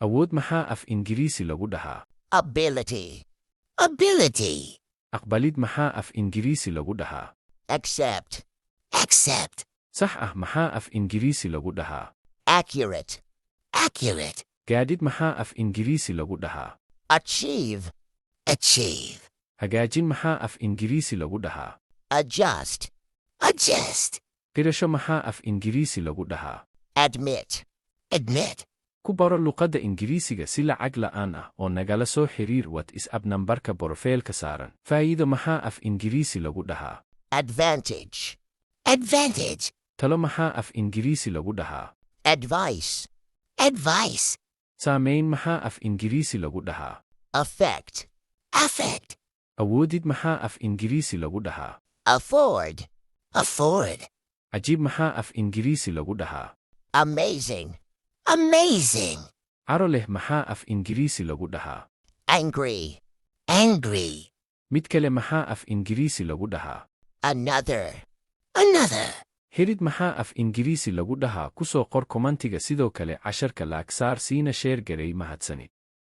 Awood maxaa af Ingiriisi lagu dhahaa? Ability. Ability. Aqbalid maxaa af Ingiriisi lagu dhahaa? Accept. Accept. Sax ah maxaa af Ingiriisi lagu dhahaa? Accurate. Accurate. Gaadhid maxaa af Ingiriisi lagu dhahaa? Achieve. Achieve. Hagaajin maxaa af Ingiriisi lagu dhahaa? Adjust. Adjust. Qirasho maxaa af Ingiriisi lagu dhahaa? Admit. Admit. Ku baro luqadda Ingiriisiga si lacag la'aan ah oo nagala soo xiriir WhatsApp nambarka borofiilka saaran. Faa'iido maxaa af Ingiriisi lagu dhahaa? Advantage. Advantage. Talo maxaa af Ingiriisi lagu dhahaa? Advice. Advice. Saamayn maxaa af Ingiriisi lagu dhahaa? Affect. Affect. Awoodid maxaa af Ingiriisi lagu dhahaa? Afford. Afford. Cajiib maxaa af Ingiriisi lagu dhahaa? Amazing. Amazing. Caro leh maxaa af Ingiriisi lagu dhahaa? Angry. Angry. Mid kale maxaa af Ingiriisi lagu dhahaa? Another. Another. Hirid maxaa af Ingiriisi lagu dhahaa? Ku soo qor kommentiga sidoo kale casharka laag saar siina sheer garay mahadsanid.